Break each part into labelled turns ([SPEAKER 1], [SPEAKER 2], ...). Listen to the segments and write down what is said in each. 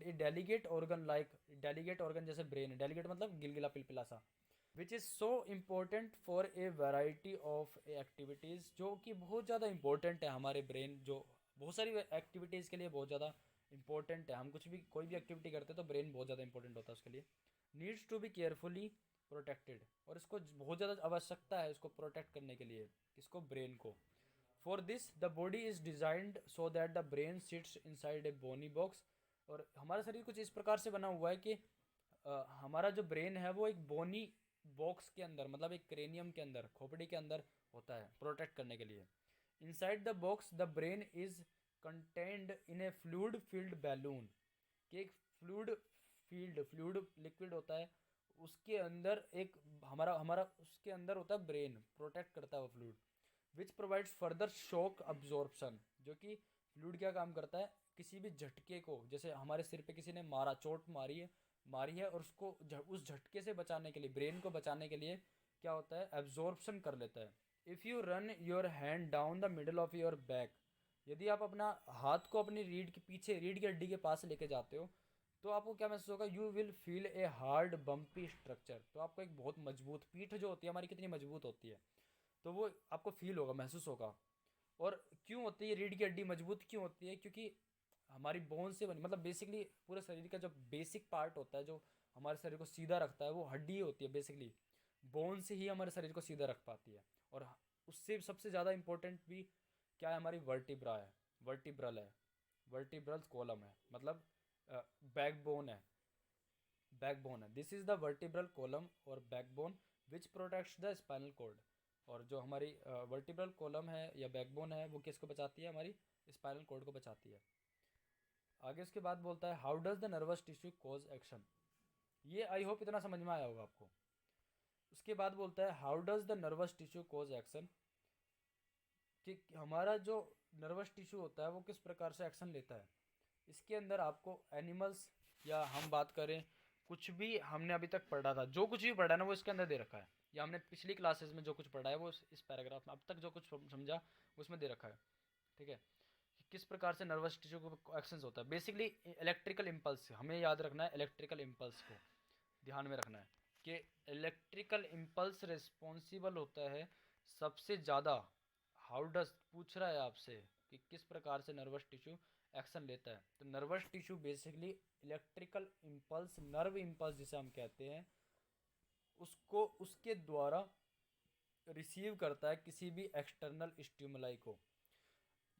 [SPEAKER 1] ए delegate organ जैसे brain, delegate मतलब गिलगिला पिलपिला सा, which is so important for a variety of activities, जो कि बहुत ज़्यादा इंपॉर्टेंट है हमारे ब्रेन, जो बहुत सारी एक्टिविटीज़ के लिए बहुत ज़्यादा इंपॉर्टेंट है। हम कुछ भी कोई भी एक्टिविटी करते हैं तो ब्रेन बहुत ज़्यादा इंपॉर्टेंट होता है उसके लिए। Needs to be carefully protected, और इसको बहुत ज़्यादा आवश्यकता है इसको प्रोटेक्ट करने के लिए, किसको, ब्रेन को। For this the body is designed so that the brain sits inside a bony box, और हमारा शरीर कुछ इस प्रकार से बना हुआ है कि हमारा जो ब्रेन है वो एक बोनी बॉक्स के अंदर, मतलब एक क्रेनियम के अंदर, खोपड़ी के अंदर होता है प्रोटेक्ट करने के लिए। Inside the box the brain is contained in A fluid field balloon, कि एक फ्लूइड लिक्विड होता है, उसके अंदर एक हमारा हमारा उसके अंदर होता है ब्रेन, प्रोटेक्ट करता है वो fluid, which provides further shock absorption, जो कि फ्लूइड क्या काम करता है, किसी भी झटके को, जैसे हमारे सिर पे किसी ने मारा, चोट मारी है और उसको उस झटके से बचाने के लिए, ब्रेन को बचाने के लिए क्या होता है, एब्जॉर्प्शन कर लेता है। If you run your hand down the middle of your back, यदि आप अपना हाथ को अपनी रीढ़ के पीछे, रीढ़ की हड्डी के पास लेके जाते हो, तो आपको क्या महसूस होगा, you will feel a hard bumpy structure, तो आपको एक बहुत मजबूत पीठ जो होती है हमारी, कितनी मजबूत होती है, तो वो आपको फील होगा, महसूस होगा। और क्यों होती है रीढ़ की हड्डी मजबूत, क्यों होती है, क्योंकि हमारी बोन से बनी, मतलब बेसिकली पूरे शरीर का जो बेसिक पार्ट होता है जो हमारे शरीर को सीधा रखता है वो हड्डी ही होती है बेसिकली। बोन से ही हमारे शरीर को सीधा रख पाती है। और उससे सबसे ज़्यादा इंपॉर्टेंट भी क्या है, हमारी वर्टिब्रा है, वर्टिब्रल है, वर्टिब्रल कॉलम है, मतलब बैकबोन है, बैकबोन है। This is the vertebral column और backbone which protects the spinal cord. और जो हमारी वर्टिब्रल कॉलम है या बैकबोन है वो किसको बचाती है, हमारी स्पाइनल कॉर्ड को बचाती है। आगे उसके बाद बोलता है how does the nervous tissue cause action, ये आई होप इतना समझ में आया होगा आपको। उसके बाद बोलता है how does the nervous tissue cause action, कि हमारा जो नर्वस टिश्यू होता है वो किस प्रकार से एक्शन लेता है। इसके अंदर आपको एनिमल्स, या हम बात करें कुछ भी हमने अभी तक पढ़ा था, जो कुछ भी पढ़ा है ना वो इसके अंदर दे रखा है, या हमने पिछली क्लासेस में जो कुछ पढ़ा है वो इस पैराग्राफ में अब तक जो कुछ समझा उसमें दे रखा है। ठीक है, किस प्रकार से नर्वस टिश्यू को एक्शंस होता है। बेसिकली इलेक्ट्रिकल इम्पल्स, हमें याद रखना है इलेक्ट्रिकल इम्पल्स को ध्यान में रखना है कि इलेक्ट्रिकल इम्पल्स रिस्पॉन्सिबल होता है सबसे ज़्यादा। हाउ डज पूछ रहा है आपसे कि किस प्रकार से नर्वस टिश्यू एक्शन लेता है, तो nervous tissue basically electrical impulse, nerve impulse जिसे हम कहते हैं, उसको उसके द्वारा रिसीव करता है किसी भी एक्सटर्नल स्टिमुलाई को।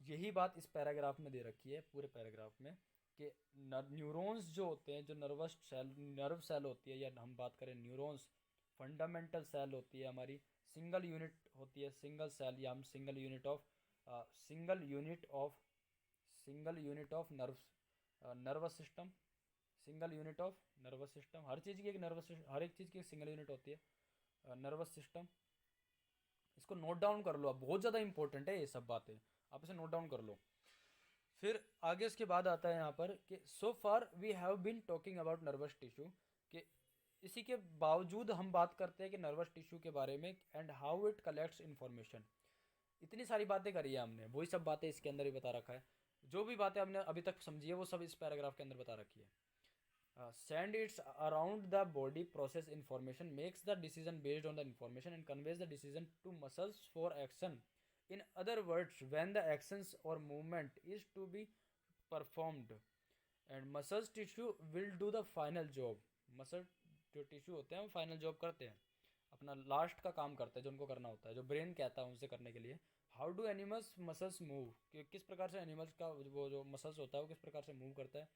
[SPEAKER 1] यही बात इस पैराग्राफ में दे रखी है, पूरे पैराग्राफ में, कि न्यूरॉन्स जो होते हैं, जो नर्व सेल होती है, या हम बात करें न्यूरॉन्स, फंडामेंटल सेल होती है हमारी, सिंगल यूनिट होती है, सिंगल सेल, या हम single unit of nervous system, single unit of nervous system, हर चीज़ की एक हर एक चीज़ की एक सिंगल यूनिट होती है नर्वस सिस्टम। इसको नोट डाउन कर लो, अब बहुत ज़्यादा इंपॉर्टेंट है ये सब बातें, आप इसे नोट डाउन कर लो। फिर आगे उसके बाद आता है यहाँ पर कि so far we have been talking about nervous tissue, कि इसी के बावजूद हम बात करते हैं कि नर्वस टिश्यू के बारे में, and how it collects information. इतनी सारी बातें करी है हमने, वही सब बातें इसके अंदर ही बता रखा है, जो भी बातें हमने अभी तक समझी है वो सब इस पैराग्राफ के अंदर बता रखी है। Send its around the body, process information, makes the decision based on the information, and conveys the decision to muscles for action. In other words, when the actions or movement is to be performed, and muscles tissue will do the final job. Muscle जो tissue होते हैं वो final job करते हैं, अपना last का काम करते हैं जो उनको करना होता है, जो ब्रेन कहता है उनसे करने के लिए। How do animals muscles move, कि किस प्रकार से एनिमल्स का वो जो मसल्स होता है वो किस प्रकार से मूव करता है।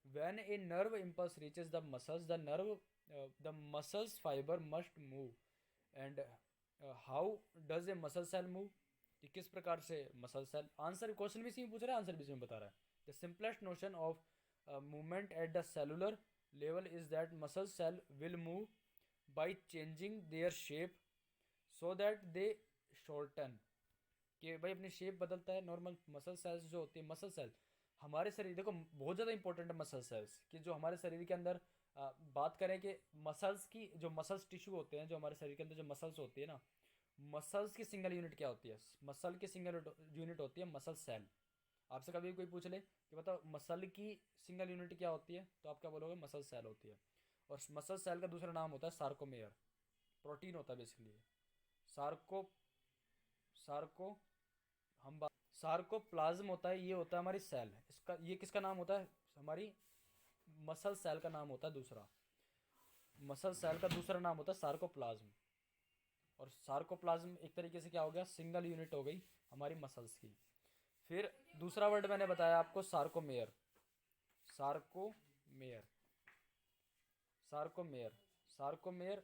[SPEAKER 1] When a nerve impulse reaches the muscles, the muscles fiber must move. And how does a muscle cell move? कि किस प्रकार से मसल सेल, आंसर क्वेश्चन भी इसी में पूछ रहा है, आंसर भी इसी में बता रहा है। The simplest notion of movement at the cellular level is that muscle cell will move by changing their shape so that they shorten, कि भाई अपनी शेप बदलता है नॉर्मल मसल सेल्स जो होती है। मसल सेल हमारे शरीर, देखो बहुत ज़्यादा इंपॉर्टेंट है मसल सेल्स, कि जो हमारे शरीर के अंदर बात करें कि मसल्स की, जो मसल्स टिश्यू होते हैं, जो हमारे शरीर के अंदर जो मसल्स होती है ना, मसल्स की सिंगल यूनिट क्या होती है, मसल की सिंगल यूनिट होती है मसल सेल। आपसे कभी कोई पूछ ले कि बताओ मसल की सिंगल यूनिट क्या होती है, तो आप क्या बोलोगे? मसल सेल होती है। और मसल सेल का दूसरा नाम होता है सार्कोमेयर, प्रोटीन होता है बेसिकली। सार्को सार्को हम बात सार्कोप्लाज्म होता है, ये होता है हमारी सेल। इसका ये किसका नाम होता है? हमारी मसल सेल का नाम होता है दूसरा। मसल सेल का दूसरा नाम होता है सार्कोप्लाज्म। और सार्कोप्लाज्म एक तरीके से क्या हो गया? सिंगल यूनिट हो गई हमारी मसल्स की। फिर दूसरा वर्ड मैंने बताया आपको sarcomere. Sarcomere sarcomere sarcomere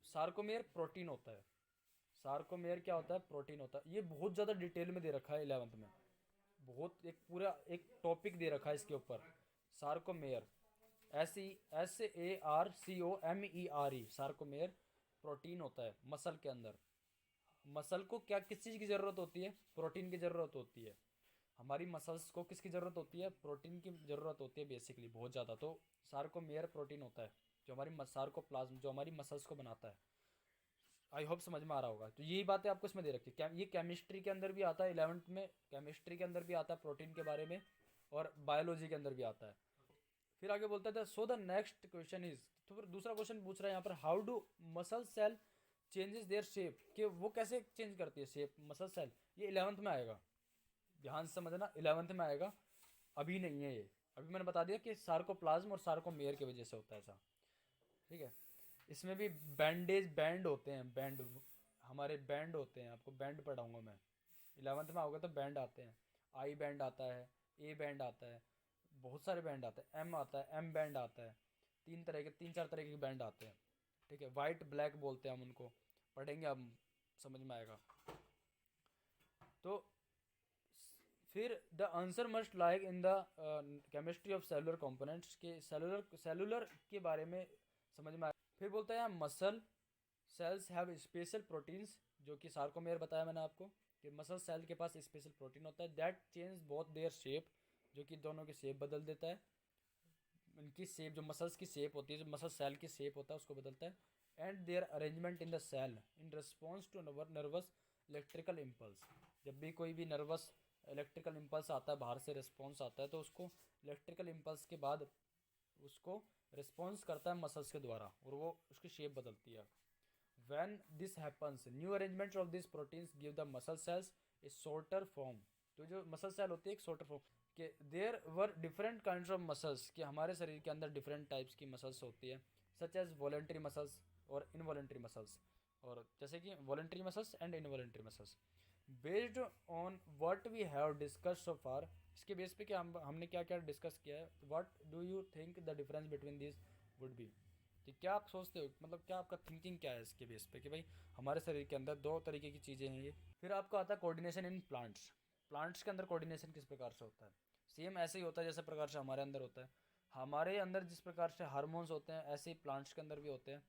[SPEAKER 1] sarcomere protein होता है। सार्कोमेयर क्या होता है? प्रोटीन होता है। ये बहुत ज़्यादा डिटेल में दे रखा है 11th में, बहुत एक पूरा एक टॉपिक दे रखा है इसके ऊपर। सार्कोमेयर, SARCOMER, सार्कोमेयर प्रोटीन होता है मसल के अंदर। मसल को क्या किस चीज़ की ज़रूरत होती है? प्रोटीन की ज़रूरत होती है। हमारी मसल्स को किसकी ज़रूरत होती है? प्रोटीन की ज़रूरत होती है बेसिकली, बहुत ज़्यादा। तो सार्कोमेयर प्रोटीन होता है जो हमारी सार्कोप्लाज्म जो हमारी मसल्स को बनाता है। आई होप समझ में आ रहा होगा। तो यही बातें आपको इसमें दे रखी है। ये केमिस्ट्री के अंदर भी आता है 11th में, केमिस्ट्री के अंदर भी आता है प्रोटीन के बारे में, और बायोलॉजी के अंदर भी आता है। फिर आगे बोलता है so the next question is, तो फिर दूसरा क्वेश्चन पूछ रहा है यहाँ पर, how do muscle cell changes their shape, कि वो कैसे चेंज करती है शेप मसल सेल। ये 11th में आएगा, ध्यान से समझना, 11th में आएगा, अभी नहीं है ये। अभी मैंने बता दिया कि सार्कोप्लाज्म और सार्कोमेयर की वजह से होता है ऐसा, ठीक है। इसमें भी बैंड होते हैं, बैंड हमारे बैंड होते हैं, आपको बैंड पढ़ाऊंगा मैं। 11th में आओगे तो बैंड आते हैं, आई बैंड आता है, ए बैंड आता है, बहुत सारे बैंड आते हैं, एम आता है, एम बैंड आता है, तीन चार तरह के बैंड आते हैं, ठीक है। वाइट ब्लैक बोलते हैं हम उनको, पढ़ेंगे अब समझ में आएगा। तो फिर the answer must like in the chemistry of cellular components, के सेलुलर के बारे में समझ में आया। फिर बोलता है muscle cells have special proteins, जो कि सार्कोमेयर बताया मैंने आपको कि मसल सेल के पास स्पेशल प्रोटीन होता है, that change both their shape, जो कि दोनों की शेप बदल देता है। इनकी शेप, जो मसल्स की शेप होती है, जो मसल सेल की शेप होता है उसको बदलता है। And their arrangement in the cell in response to nervous electrical impulse, जब भी कोई भी नर्वस इलेक्ट्रिकल इम्पल्स आता है, बाहर से रिस्पॉन्स आता है, तो उसको इलेक्ट्रिकल इम्पल्स के बाद उसको रिस्पॉन्स करता है मसल्स के द्वारा, और वो उसकी शेप बदलती है। When this happens, new arrangement of these proteins give the muscle cells a shorter form। तो जो मसल सेल होती है एक शॉर्टर फॉर्म के, there were different kinds of muscles, कि हमारे शरीर के अंदर डिफरेंट टाइप्स की मसल्स होती है, सच एज वॉलेंट्री मसल्स और इनवॉलेंट्री मसल्स, और जैसे कि voluntary muscles and involuntary muscles. Based on what we have discuss so far, इसके बेस पे क्या हमने क्या क्या डिस्कस किया है, what do you think the difference between this would be, कि क्या आप सोचते हो, मतलब क्या आपका थिंकिंग क्या है इसके बेस पे, कि भाई हमारे शरीर के अंदर दो तरीके की चीज़ें हैं ये। फिर आपको आता है कोऑर्डिनेशन इन प्लांट्स। प्लांट्स के अंदर कोऑर्डिनेशन किस प्रकार से होता है? सेम ऐसे ही होता है जैसे प्रकार से हमारे अंदर होता है। हमारे अंदर जिस प्रकार से हार्मोन्स होते हैं, ऐसे ही प्लांट्स के अंदर भी होते हैं।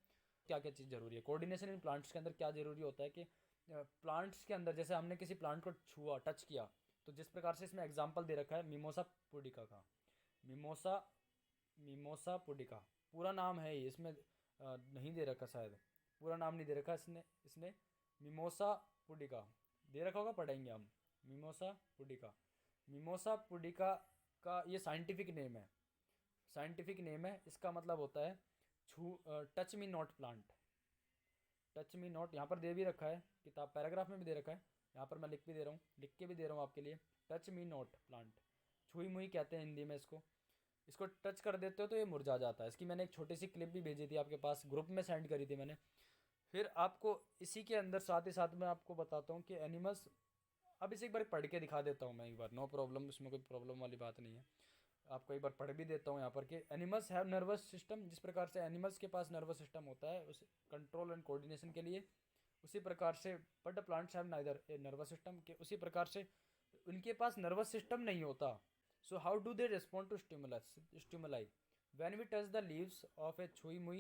[SPEAKER 1] क्या क्या चीज़ जरूरी है कोऑर्डिनेशन इन प्लांट्स के अंदर? क्या जरूरी होता है कि प्लांट्स के अंदर जैसे हमने किसी प्लांट को छुआ, टच किया, तो जिस प्रकार से इसमें एग्जाम्पल दे रखा है मिमोसा पुडिका का, मिमोसा मिमोसा पुडिका पूरा नाम है ये, इसमें नहीं दे रखा, शायद पूरा नाम नहीं दे रखा इसने इसने मिमोसा पुडिका दे रखा होगा, पढ़ेंगे हम। मिमोसा पुडिका, मिमोसा पुडिका का ये साइंटिफिक नेम है, साइंटिफिक नेम है। इसका मतलब होता है छू touch me not plant. Touch me not यहाँ पर दे भी रखा है, किताब पैराग्राफ में भी दे रखा है, यहाँ पर मैं लिख भी दे रहा हूँ, लिख के भी दे रहा हूँ आपके लिए। टच मी नॉट प्लांट, छुई मुई कहते हैं हिंदी में इसको। इसको टच कर देते हो तो ये मुरझा जाता है। इसकी मैंने एक छोटी सी क्लिप भी भेजी थी आपके पास, ग्रुप में सेंड करी थी मैंने। फिर आपको इसी के अंदर साथ ही साथ में आपको बताता हूँ कि एनिमल्स, अब इसे एक बार पढ़ के दिखा देता हूँ मैं एक बार, नो प्रॉब्लम, इसमें कोई प्रॉब्लम वाली बात नहीं है। आपको एक बार पढ़ भी देता हूँ यहाँ पर कि एनिमल्स हैव नर्वस सिस्टम, जिस प्रकार से एनिमल्स के पास नर्वस सिस्टम होता है उस कंट्रोल एंड कोऑर्डिनेशन के लिए, उसी प्रकार से but plants have neither a nervous system, के उसी प्रकार से उनके पास नर्वस सिस्टम नहीं होता। So how do they respond to stimuli? When we touch the leaves of a chui mui,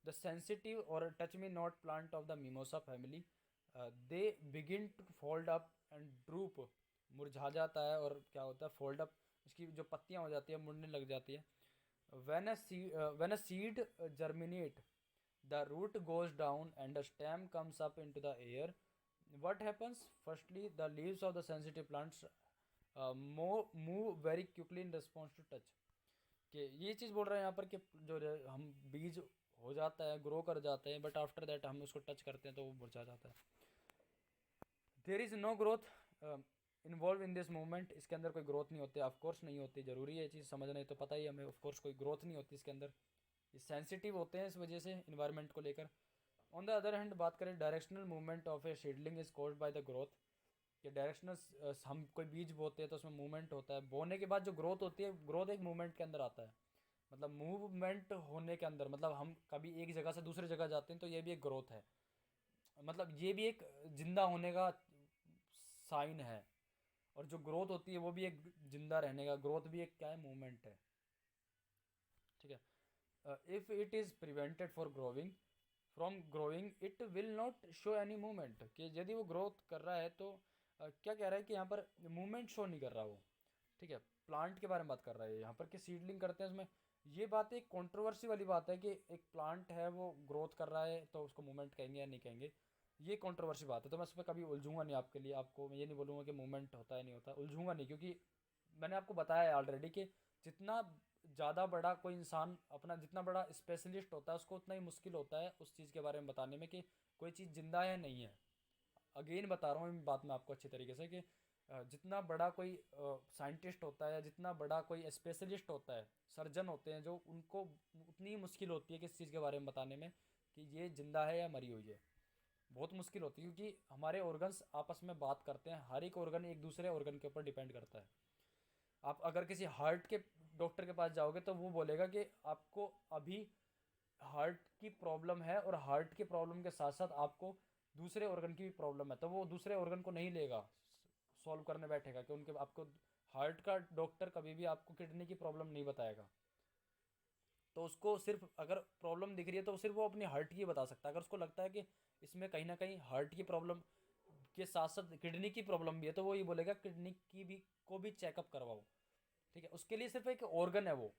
[SPEAKER 1] the sensitive or touch me not plant of the mimosa family, they begin to fold up and droop, मुरझा जाता है, और क्या होता है fold up, इसकी जो पत्तियाँ हो जाती है मुड़ने लग जाती है। When a seed germinate, the root goes down and the stem comes up into the air. What happens? Firstly, the leaves of the sensitive plants move very quickly in response to touch. कि ये चीज़ बोल रहे हैं यहाँ पर कि जो हम बीज हो जाता है, ग्रो कर जाते हैं, बट आफ्टर दैट हम उसको टच करते हैं तो वो मुरझा जाता है। There is no growth involve in this movement. इसके अंदर कोई ग्रोथ नहीं होती, ऑफकोर्स नहीं होती, ज़रूरी है ये चीज़ समझना, तो पता ही हमें, ऑफकोर्स कोई ग्रोथ नहीं होती इसके अंदर। ये सेंसिटिव होते हैं इस वजह से इन्वायरमेंट को लेकर। ऑन द अदर हैंड बात करें, directional movement of A seedling is caused by the growth. कि डायरेक्शनल, हम कोई बीज बोते हैं तो उसमें मूवमेंट होता है, बोने के बाद जो ग्रोथ होती है, ग्रोथ एक मूवमेंट के अंदर आता है। मतलब मूवमेंट होने के अंदर मतलब हम कभी एक जगह से दूसरी जगह जाते हैं तो ये भी एक ग्रोथ है, मतलब ये भी एक जिंदा होने का साइन है। और जो ग्रोथ होती है वो भी एक जिंदा रहने का, ग्रोथ भी एक क्या है, मूवमेंट है। ठीक है। If it is prevented for growing from growing it will not show any movement. कि यदि वो ग्रोथ कर रहा है तो क्या कह रहा है कि यहाँ पर मूवमेंट शो नहीं कर रहा वो। ठीक है, प्लांट के बारे में बात कर रहा है यहाँ पर कि सीडलिंग करते हैं उसमें। ये बात एक कंट्रोवर्सी वाली बात है कि एक प्लांट है वो ग्रोथ कर रहा है तो उसको मूवमेंट कहेंगे या नहीं कहेंगे, ये कंट्रोवर्सी बात है। तो मैं उस पर कभी उलझूंगा नहीं, आपके लिए आपको मैं ये नहीं बोलूँगा कि मूवमेंट होता है नहीं होता, उलझूंगा नहीं, क्योंकि मैंने आपको बताया है ऑलरेडी कि जितना ज़्यादा बड़ा कोई इंसान अपना जितना बड़ा स्पेशलिस्ट होता है उसको उतना ही मुश्किल होता है उस चीज़ के बारे में बताने में कि कोई चीज़ जिंदा है नहीं है। अगेन बता रहा हूँ बात में आपको अच्छी तरीके से कि जितना बड़ा कोई साइंटिस्ट होता है, जितना बड़ा कोई स्पेशलिस्ट होता है, सर्जन होते हैं जो, उनको उतनी मुश्किल होती है किस चीज़ के बारे में बताने में कि ये जिंदा है या मरी हुई है, बहुत मुश्किल होती है। क्योंकि हमारे ऑर्गन्स आपस में बात करते हैं, हर एक ऑर्गन एक दूसरे ऑर्गन के ऊपर डिपेंड करता है। आप अगर किसी हार्ट के डॉक्टर के पास जाओगे तो वो बोलेगा कि आपको अभी हार्ट की प्रॉब्लम है और हार्ट की प्रॉब्लम के साथ साथ आपको दूसरे ऑर्गन की भी प्रॉब्लम है, तो वो दूसरे ऑर्गन को नहीं लेगा, सॉल्व करने बैठेगा कि उनके आपको हार्ट का डॉक्टर कभी भी आपको किडनी की प्रॉब्लम नहीं बताएगा। तो उसको सिर्फ अगर प्रॉब्लम दिख रही है तो सिर्फ वो अपनी हार्ट की बता सकता है। अगर उसको लगता है कि इसमें कहीं ना कहीं हार्ट की प्रॉब्लम के साथ साथ किडनी की प्रॉब्लम भी है तो वो ये बोलेगा किडनी की भी को भी चेकअप करवाओ। ठीक है, उसके लिए सिर्फ एक ऑर्गन है, वो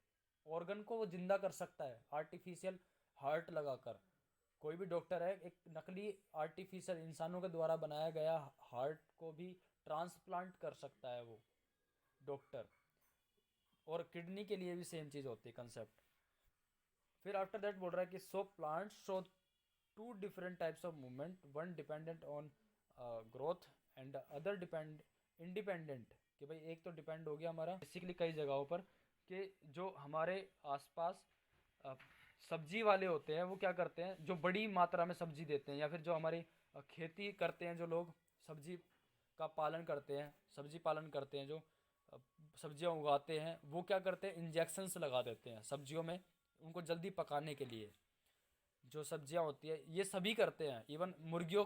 [SPEAKER 1] ऑर्गन को वो जिंदा कर सकता है आर्टिफिशियल हार्ट लगाकर। कोई भी डॉक्टर है एक नकली आर्टिफिशियल इंसानों के द्वारा बनाया गया हार्ट को भी ट्रांसप्लांट कर सकता है वो डॉक्टर। और किडनी के लिए भी सेम चीज़ होती है कंसेप्ट। फिर आफ्टर दैट बोल रहा है कि so plants show two different types of movement, one dependent on growth and other depend independent. कि भाई एक तो डिपेंड हो गया हमारा बेसिकली कई जगहों पर कि जो हमारे आसपास सब्जी वाले होते हैं वो क्या करते हैं, जो बड़ी मात्रा में सब्जी देते हैं, या फिर जो हमारी खेती करते हैं, जो लोग सब्जी का पालन करते हैं, सब्जी पालन करते हैं, जो सब्जियां उगाते हैं, वो क्या करते हैं, इंजेक्शंस लगा देते हैं सब्जियों में उनको जल्दी पकाने के लिए। जो सब्जियां होती है ये सभी करते हैं, इवन मुर्गियों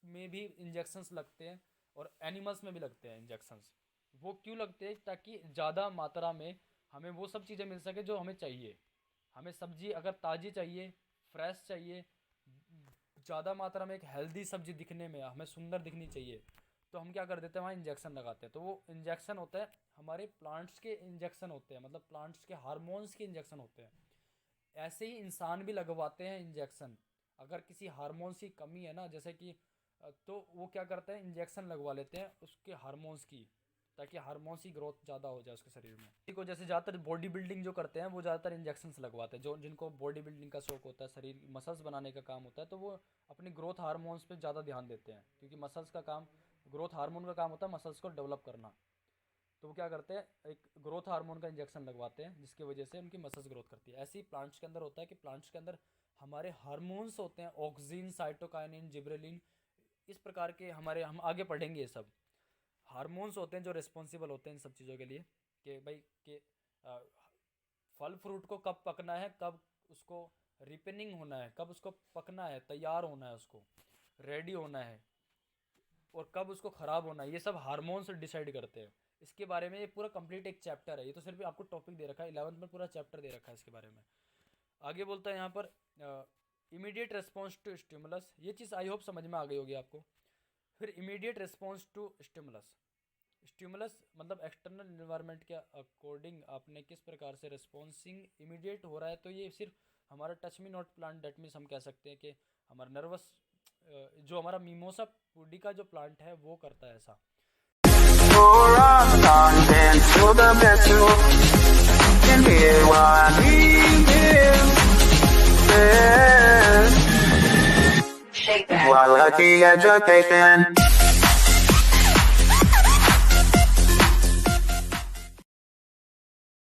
[SPEAKER 1] में भी इंजेक्शंस लगते हैं और एनिमल्स में भी लगते हैं इंजेक्शंस। वो क्यों लगते हैं, ताकि ज़्यादा मात्रा में हमें वो सब चीज़ें मिल सके जो हमें चाहिए। हमें सब्जी अगर ताज़ी चाहिए, फ्रेश चाहिए, ज़्यादा मात्रा में एक हेल्दी सब्जी दिखने में हमें सुंदर दिखनी चाहिए, तो हम क्या कर देते हैं, वहाँ इंजेक्शन लगाते हैं। तो वो इंजेक्शन होता है हमारे प्लांट्स के इंजेक्शन होते हैं, मतलब प्लांट्स के हार्मोन्स के इंजेक्शन होते हैं। ऐसे ही इंसान भी लगवाते हैं इंजेक्शन, अगर किसी हार्मोन्स की कमी है ना, जैसे कि तो वो क्या करते हैं, इंजेक्शन लगवा लेते हैं उसके हार्मोन्स की, ताकि हार्मोन्स की ग्रोथ ज़्यादा हो जाए उसके शरीर में। देखो जैसे ज़्यादातर बॉडी बिल्डिंग जो करते हैं वो ज़्यादातर इंजेक्शंस लगवाते हैं, जो जिनको बॉडी बिल्डिंग का शौक होता है, शरीर मसल्स बनाने का काम होता है, तो वो अपनी ग्रोथ हार्मोन्स पे ज़्यादा ध्यान देते हैं, क्योंकि मसल्स का काम, ग्रोथ हार्मोन का काम होता है मसल्स को डेवलप करना। तो वो क्या करते हैं, एक ग्रोथ हार्मोन का इंजेक्शन लगवाते हैं जिसकी वजह से उनकी मसल्स ग्रोथ करती है। ऐसे ही प्लांट्स के अंदर होता है कि प्लांट्स के अंदर हमारे हार्मोन्स होते हैं, ऑक्सीन, साइटोकाइनिन, जिब्रेलिन, इस प्रकार के हमारे, हम आगे पढ़ेंगे ये सब हार्मोन्स होते हैं जो रिस्पॉन्सिबल होते हैं इन सब चीज़ों के लिए कि भाई कि फल फ्रूट को कब पकना है, कब उसको रिपेनिंग होना है, कब उसको पकना है, तैयार होना है, उसको रेडी होना है, और कब उसको ख़राब होना है, ये सब हार्मोन्स डिसाइड करते हैं। इसके बारे में ये पूरा कंप्लीट एक चैप्टर है, ये तो सिर्फ आपको टॉपिक दे रखा है, 11th में पूरा चैप्टर दे रखा है इसके बारे में। आगे बोलता है यहाँ पर इमीडिएट रिस्पॉन्स टू स्टिमुलस, ये चीज़ आई होप समझ में आ गई होगी आपको। फिर immediate response to stimulus, stimulus मतलब एक्सटर्नल इन्वायरमेंट के अकॉर्डिंग आपने किस प्रकार से रिस्पॉन्सिंग इमीडिएट हो रहा है, तो ये सिर्फ हमारा touch me not plant, that means हम कह सकते हैं कि हमारा नर्वस, जो हमारा मिमोसा पुडिका जो प्लांट है वो करता है ऐसा।
[SPEAKER 2] bet you can hear what we hear. Quality education.